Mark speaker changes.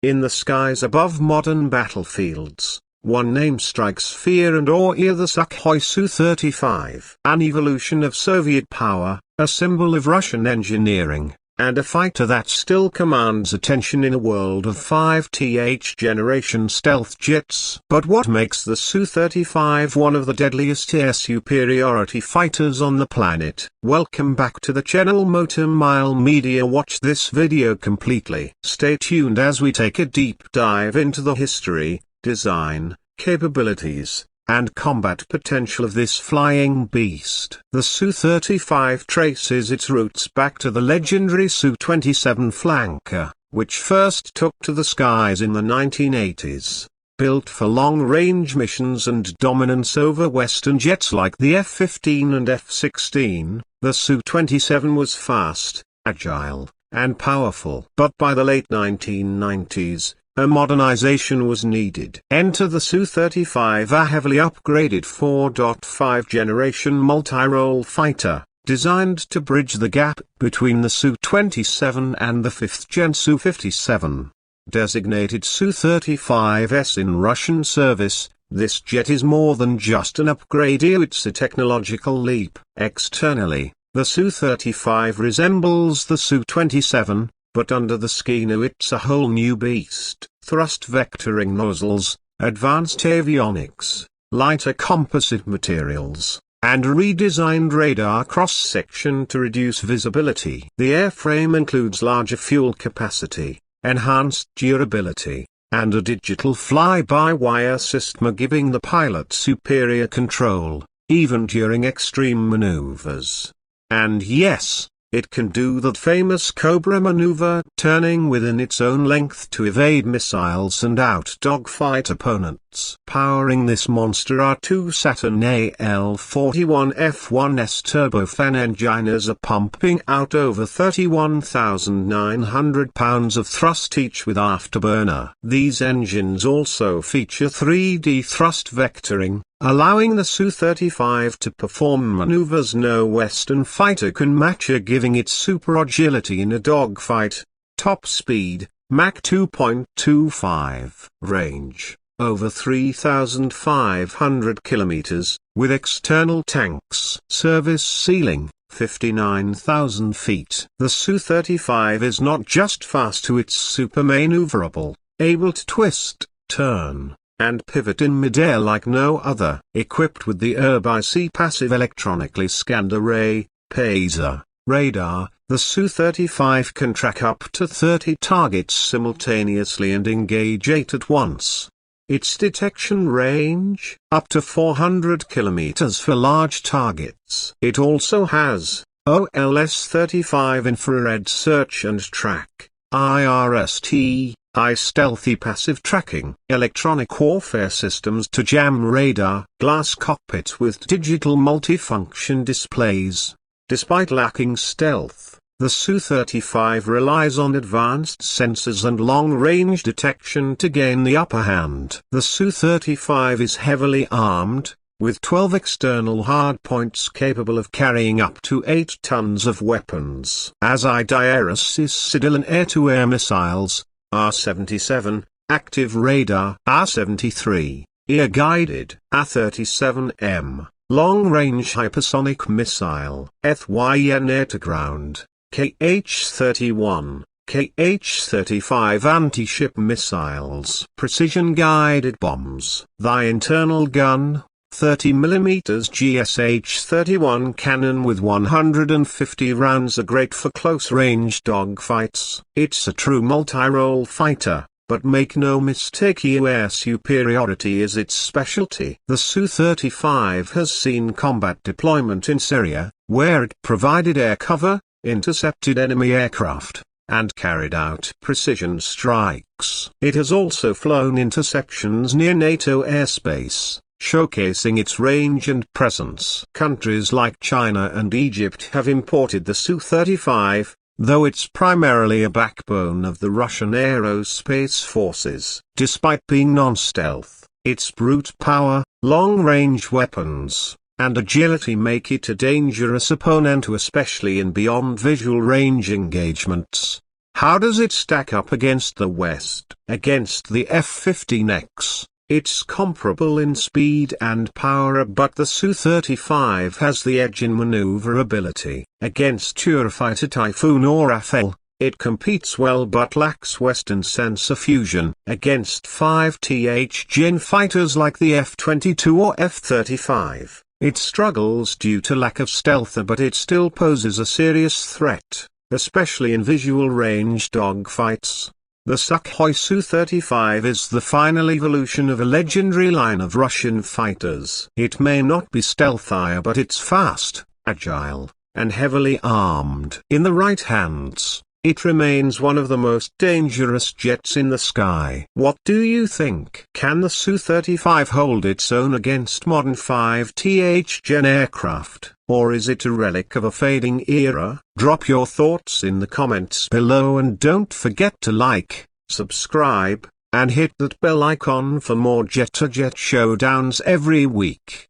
Speaker 1: In the skies above modern battlefields, one name strikes fear and awe: the Sukhoi Su-35. An evolution of Soviet power, a symbol of Russian engineering, and a fighter that still commands attention in a world of 5th generation stealth jets. But what makes the Su-35 one of the deadliest air superiority fighters on the planet? Welcome back to the channel Motor Mile Media. Watch this video completely. Stay tuned as we take a deep dive into the history, design, capabilities, and combat potential of this flying beast. The Su-35 traces its roots back to the legendary Su-27 flanker, which first took to the skies in the 1980s. Built for long-range missions and dominance over Western jets like the F-15 and F-16, the Su-27 was fast, agile, and powerful. But by the late 1990s, a modernization was needed. Enter the Su-35, a heavily upgraded 4.5 generation multi-role fighter, designed to bridge the gap between the Su-27 and the 5th gen Su-57. Designated Su-35S in Russian service, this jet is more than just an upgrade, it's a technological leap. Externally, the Su-35 resembles the Su-27, but under the skin it's a whole new beast. Thrust vectoring nozzles, advanced avionics, lighter composite materials, and redesigned radar cross-section to reduce visibility. The airframe includes larger fuel capacity, enhanced durability, and a digital fly-by-wire system giving the pilot superior control, even during extreme maneuvers. And yes, it can do that famous Cobra maneuver, turning within its own length to evade missiles and out-dogfight opponents. Powering this monster are two Saturn AL-41F1S turbofan engines pumping out over 31,900 pounds of thrust each with afterburner. These engines also feature 3D thrust vectoring, allowing the Su-35 to perform maneuvers no Western fighter can match, giving it super agility in a dogfight. Top speed, Mach 2.25. Range, over 3,500 kilometers, with external tanks. Service ceiling, 59,000 feet. The Su-35 is not just fast, it's super maneuverable, able to twist, turn, and pivot in midair like no other. Equipped with the RBC passive electronically scanned array, PASER, radar, the Su-35 can track up to 30 targets simultaneously and engage 8 at once. Its detection range, up to 400 kilometers for large targets. It also has OLS-35 infrared search and track, IRST, stealthy passive tracking, electronic warfare systems to jam radar, glass cockpit with digital multifunction displays. Despite lacking stealth, the Su-35 relies on advanced sensors and long-range detection to gain the upper hand. The Su-35 is heavily armed, with 12 external hardpoints capable of carrying up to 8 tons of weapons. As IDIRS Civilian air-to-air missiles, R-77, active radar, R-73, ear-guided, R-37M, long-range hypersonic missile, FYN air-to-ground, KH-31, KH-35 anti-ship missiles, precision-guided bombs. The internal gun, 30mm GSH-31 cannon with 150 rounds, are great for close-range dogfights. It's a true multi-role fighter, but make no mistake, air superiority is its specialty. The Su-35 has seen combat deployment in Syria, where it provided air cover, intercepted enemy aircraft, and carried out precision strikes. It has also flown interceptions near NATO airspace, showcasing its range and presence. Countries like China and Egypt have imported the Su-35, though it's primarily a backbone of the Russian aerospace forces. Despite being non-stealth, its brute power, long-range weapons, and agility make it a dangerous opponent, especially in beyond visual range engagements. How does it stack up against the West? Against the F-15X, it's comparable in speed and power, but the Su-35 has the edge in maneuverability. Against Eurofighter Typhoon or Rafale, it competes well but lacks Western sensor fusion. Against 5th gen fighters like the F-22 or F-35, it struggles due to lack of stealth, but it still poses a serious threat, especially in visual range dogfights. The Sukhoi Su-35 is the final evolution of a legendary line of Russian fighters. It may not be stealthier, but it's fast, agile, and heavily armed. In the right hands, it remains one of the most dangerous jets in the sky. What do you think? Can the Su-35 hold its own against modern 5th gen aircraft, or is it a relic of a fading era? Drop your thoughts in the comments below and don't forget to like, subscribe, and hit that bell icon for more jet-to-jet showdowns every week.